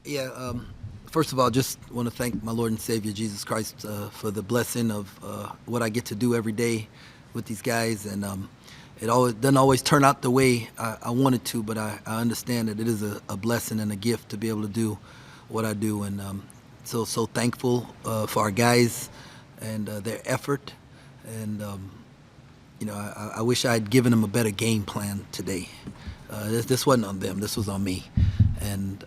Yeah. First of all, just want to thank my Lord and Savior Jesus Christ for the blessing of what I get to do every day with these guys, and it always doesn't always turn out the way I wanted to, but I understand that it is a blessing and a gift to be able to do what I do, and so thankful for our guys and their effort, and I wish I had given them a better game plan today. This wasn't on them. This was on me, and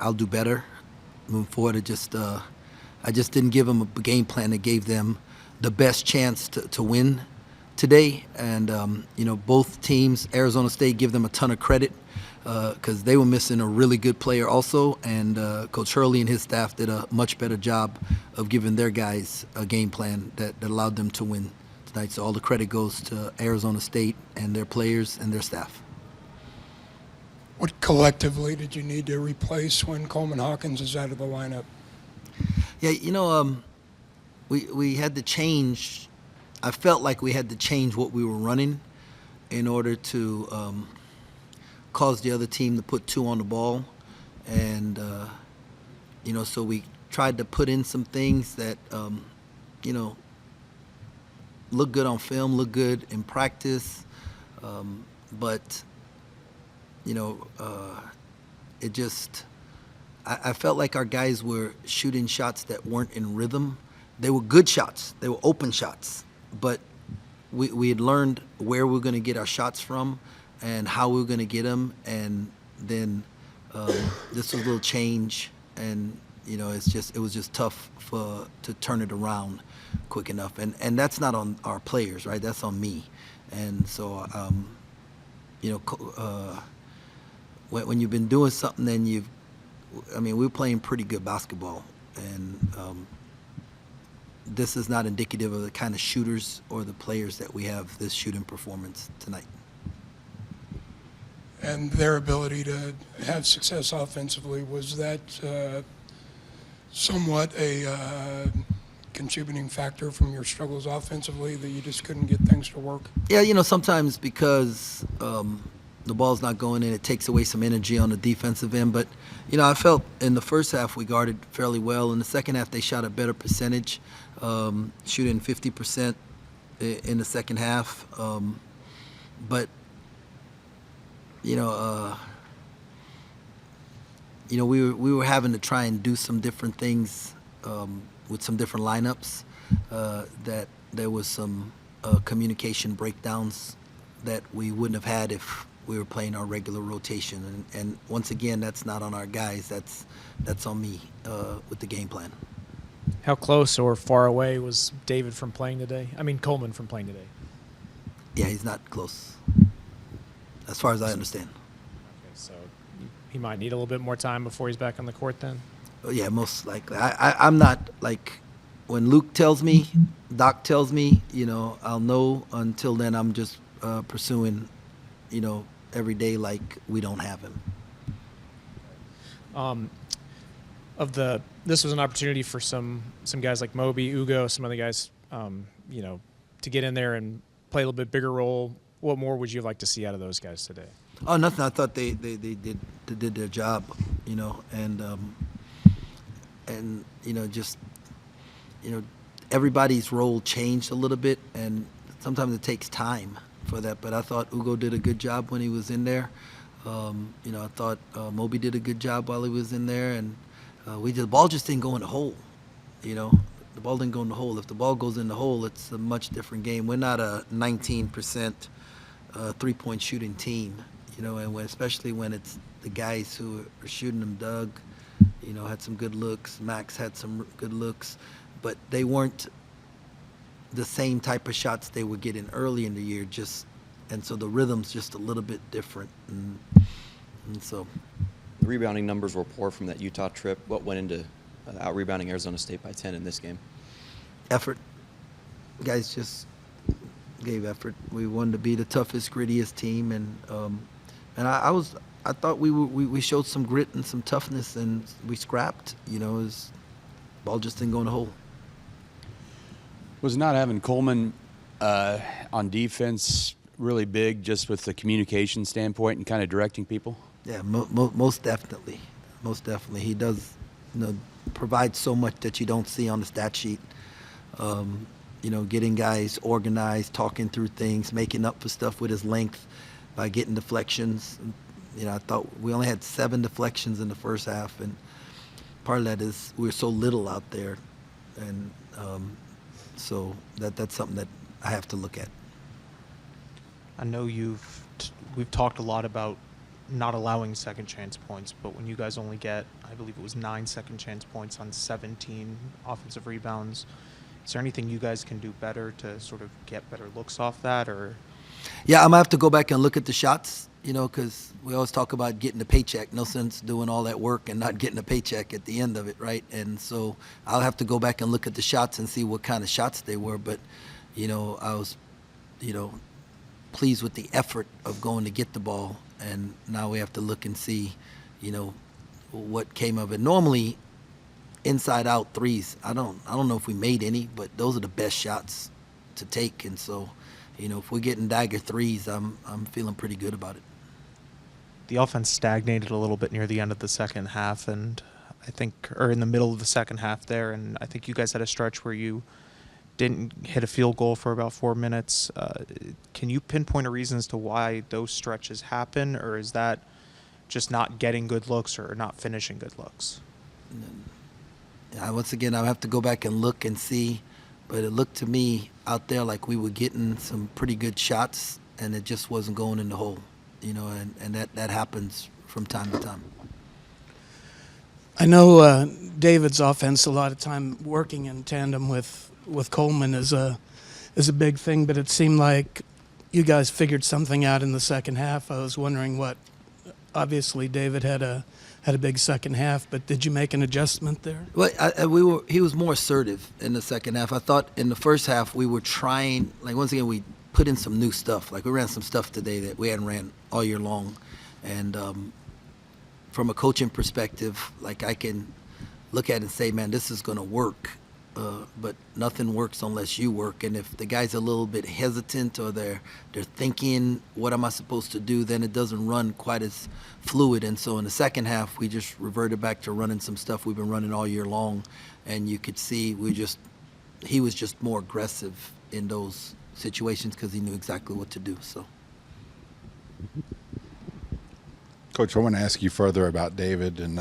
I'll do better moving forward. I just didn't give them a game plan that gave them the best chance to win today. And both teams, Arizona State, give them a ton of credit because they were missing a really good player also, and Coach Hurley and his staff did a much better job of giving their guys a game plan that allowed them to win tonight. So all the credit goes to Arizona State and their players and their staff. What collectively did you need to replace when Coleman Hawkins is out of the lineup? Yeah, we had to change. I felt like we had to change what we were running in order to cause the other team to put two on the ball. And, so we tried to put in some things that, look good on film, look good in practice. But it just, I felt like our guys were shooting shots that weren't in rhythm. They were good shots. They were open shots. But we had learned where we were going to get our shots from and how we were going to get them. And then this was a little change. And, it was just tough to turn it around quick enough. And that's not on our players, right? That's on me. And so, when you've been doing something, then we were playing pretty good basketball, and this is not indicative of the kind of shooters or the players that we have this shooting performance tonight. And their ability to have success offensively, was that somewhat a contributing factor from your struggles offensively, that you just couldn't get things to work? Yeah, sometimes because the ball's not going in, it takes away some energy on the defensive end. But, I felt in the first half we guarded fairly well. In the second half, they shot a better percentage, shooting 50% in the second half. But, we were having to try and do some different things with some different lineups, that there was some communication breakdowns that we wouldn't have had if we were playing our regular rotation. And once again, that's not on our guys. That's on me with the game plan. How close or far away was David from playing today? Coleman from playing today? Yeah, he's not close, as far as I understand. Okay, so he might need a little bit more time before he's back on the court then? Yeah, most likely. I'm not, like, when Luke tells me, Doc tells me, I'll know. Until then, I'm just pursuing, every day like we don't have him. This was an opportunity for some guys like Moby, Ugo, some other guys, to get in there and play a little bit bigger role. What more would you like to see out of those guys today? Oh, nothing. I thought they did their job, and just everybody's role changed a little bit, and sometimes it takes time for that. But I thought Ugo did a good job when he was in there. I thought Moby did a good job while he was in there, and the ball just didn't go in the hole. The ball didn't go in the hole. If the ball goes in the hole, it's a much different game. We're not a 19% three-point shooting team, and especially when it's the guys who are shooting them. Doug, had some good looks. Max had some good looks, but they weren't the same type of shots they were getting early in the year. And so the rhythm's just a little bit different, and so. The rebounding numbers were poor from that Utah trip. What went into out-rebounding Arizona State by 10 in this game? Effort. Guys just gave effort. We wanted to be the toughest, grittiest team, and I thought we showed some grit and some toughness, and we scrapped. Ball just didn't go in the hole. Was not having Coleman on defense really big, just with the communication standpoint and kind of directing people? Yeah, most definitely. most definitely. He does, provide so much that you don't see on the stat sheet. Getting guys organized, talking through things, making up for stuff with his length by getting deflections. I thought we only had 7 deflections in the first half, and part of that is we're so little out there, and so that's something that I have to look at. I know we've talked a lot about not allowing second chance points, but when you guys only get, I believe it was 9 second chance points on 17 offensive rebounds, is there anything you guys can do better to sort of get better looks off that, or? Yeah, I'm gonna have to go back and look at the shots, because we always talk about getting a paycheck. No sense doing all that work and not getting a paycheck at the end of it, right? And so I'll have to go back and look at the shots and see what kind of shots they were. But, I was, pleased with the effort of going to get the ball, and now we have to look and see, what came of it. Normally, inside out threes, I don't know if we made any, but those are the best shots to take. And so, if we're getting dagger threes, I'm feeling pretty good about it. The offense stagnated a little bit near the end of the second half, and or in the middle of the second half there, and I think you guys had a stretch where you didn't hit a field goal for about 4 minutes. Can you pinpoint a reason as to why those stretches happen, or is that just not getting good looks or not finishing good looks? Once again, I'll have to go back and look and see, but it looked to me out there like we were getting some pretty good shots, and it just wasn't going in the hole, and that happens from time to time. I know David's offense, a lot of time working in tandem with Coleman is a big thing, but it seemed like you guys figured something out in the second half. I was wondering what. Obviously, David had a big second half, but did you make an adjustment there? Well, he was more assertive in the second half. I thought in the first half we were trying, once again, we put in some new stuff. We ran some stuff today that we hadn't ran all year long. And from a coaching perspective, I can look at it and say, man, this is going to work. But nothing works unless you work. And if the guy's a little bit hesitant or they're thinking, what am I supposed to do, then it doesn't run quite as fluid. And so in the second half, we just reverted back to running some stuff we've been running all year long. And you could see he was just more aggressive in those situations because he knew exactly what to do. So, Coach, I want to ask you further about David and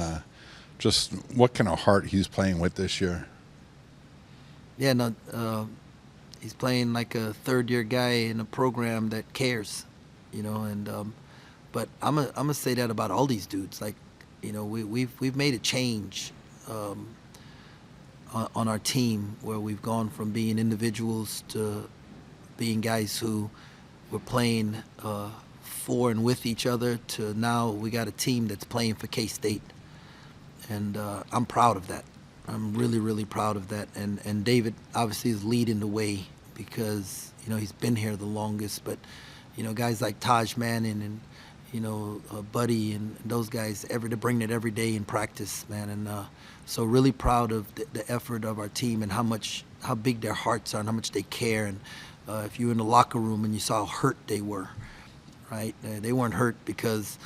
just what kind of heart he's playing with this year. Yeah, no, he's playing like a third-year guy in a program that cares, and but I'm gonna say that about all these dudes. We've made a change on our team where we've gone from being individuals to being guys who were playing for and with each other to now we got a team that's playing for K-State, and I'm proud of that. I'm really, really proud of that. And David obviously is leading the way because, he's been here the longest. But, guys like Taj Manning and, Buddy and those guys, they bring it every day in practice, man. And so really proud of the effort of our team and how big their hearts are and how much they care. And if you were in the locker room and you saw how hurt they were, right? They weren't hurt because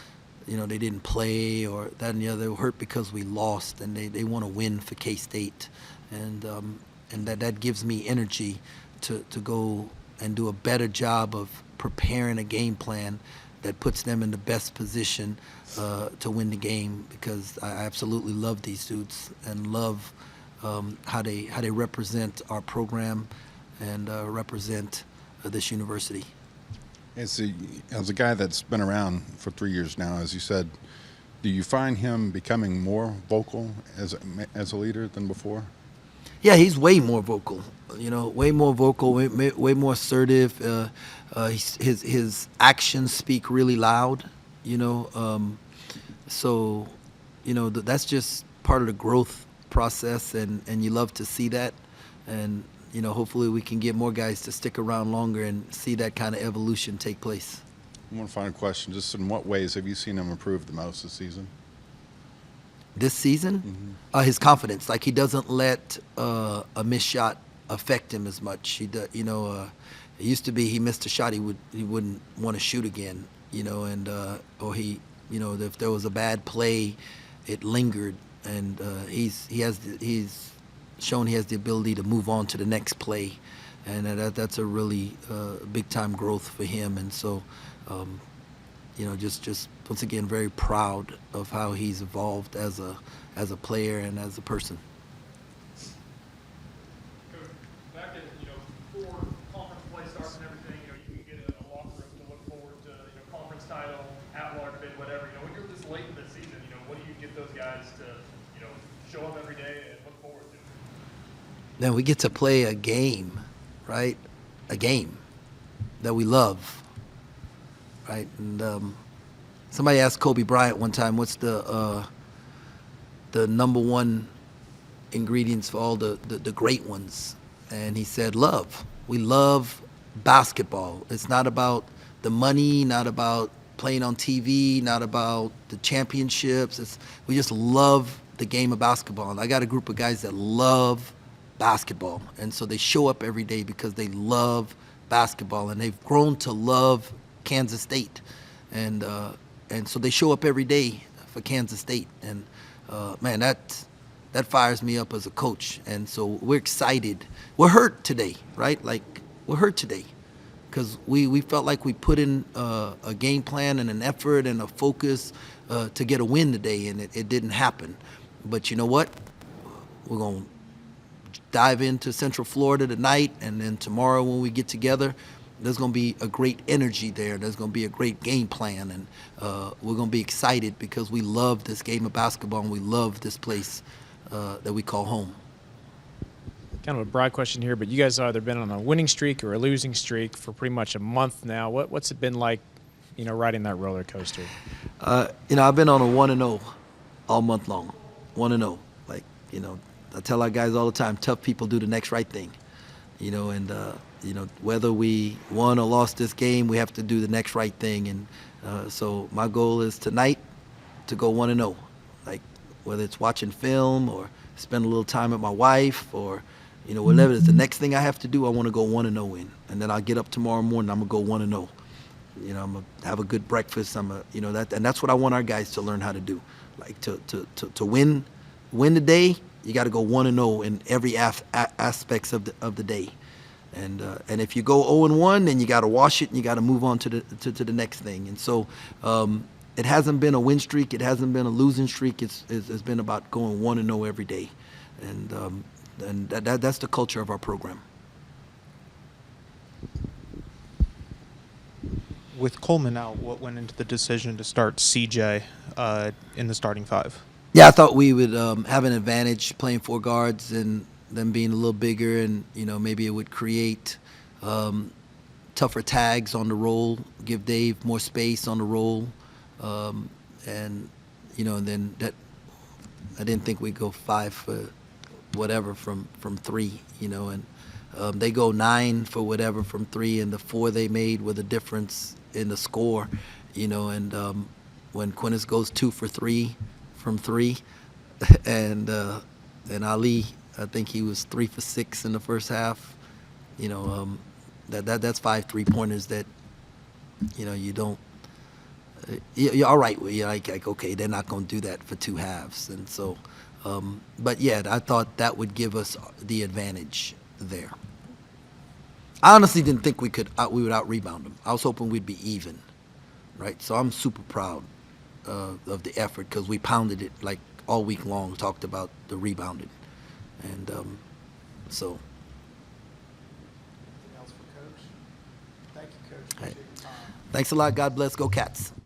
they didn't play or that and the other. They were hurt because we lost, and they want to win for K-State, and that gives me energy to go and do a better job of preparing a game plan that puts them in the best position to win the game. Because I absolutely love these dudes and love how they represent our program and represent this university. As a guy that's been around for 3 years now, as you said, do you find him becoming more vocal as a leader than before? Yeah, he's way more vocal. Way more vocal, way more assertive. His actions speak really loud. So that's just part of the growth process, and you love to see that. And hopefully we can get more guys to stick around longer and see that kind of evolution take place. One final question. Just in what ways have you seen him improve the most this season? This season? Mm-hmm. His confidence. He doesn't let a missed shot affect him as much. It used to be he missed a shot, he wouldn't want to shoot again, and or if there was a bad play it lingered, and he's shown he has the ability to move on to the next play, and that's a really big time growth for him. And so, just once again, very proud of how he's evolved as a player and as a person. Coach, back at, before conference play starts and everything, you can get a locker room to look forward to, conference title, at-large bid, whatever. When you're this late in the season, what do you get those guys to, show up every day and look forward to? Then we get to play a game, right? A game that we love, right? And somebody asked Kobe Bryant one time, what's the number one ingredients for all the great ones? And he said, love. We love basketball. It's not about the money, not about playing on TV, not about the championships. We just love the game of basketball. And I got a group of guys that love basketball. And so they show up every day because they love basketball. And they've grown to love Kansas State. And so they show up every day for Kansas State. And, man, that fires me up as a coach. And so we're excited. We're hurt today, right? Like, we're hurt today because we felt like we put in a game plan and an effort and a focus to get a win today, and it didn't happen. But you know what? We're going to dive into Central Florida tonight, and then tomorrow when we get together, there's going to be a great energy there. There's going to be a great game plan, and we're going to be excited because we love this game of basketball and we love this place that we call home. Kind of a broad question here, but you guys have either been on a winning streak or a losing streak for pretty much a month now. What's it been like, riding that roller coaster? I've been on a 1-0 all month long. 1-0. Like, I tell our guys all the time, tough people do the next right thing. And whether we won or lost this game, we have to do the next right thing. And so my goal is tonight to go 1-0. Like, whether it's watching film or spend a little time with my wife or, whatever it is, the next thing I have to do, I want to go 1-0 in. And then I'll get up tomorrow morning, I'm going to go 1-0. I'm going to have a good breakfast. And that's what I want our guys to learn how to do. Like, to win the day, you got to go 1-0 in every aspects of the day. And if you go 0-1, then you got to wash it and you got to move on to the next thing. And so it hasn't been a win streak. It hasn't been a losing streak. It's been about going 1-0 every day. And that's the culture of our program. With Coleman out, what went into the decision to start CJ in the starting five? Yeah, I thought we would have an advantage playing four guards and them being a little bigger, and maybe it would create tougher tags on the roll, give Dave more space on the roll, and then that I didn't think we'd go 5 for whatever from 3, and they go 9 for whatever from 3, and the 4 they made were the difference in the score, and when Quintus goes 2 for 3 from 3, and Ali, I think he was 3 for 6 in the first half. That's 5 3-pointers that you don't. You're all right. You're like okay, they're not going to do that for 2 halves, and so. But yeah, I thought that would give us the advantage there. I honestly didn't think we would out rebound them. I was hoping we'd be even, right? So I'm super proud of the effort because we pounded it like all week long. Talked about the rebounding, and so. Anything else for Coach? Thank you, Coach. Appreciate your time. Thanks a lot. God bless. Go Cats.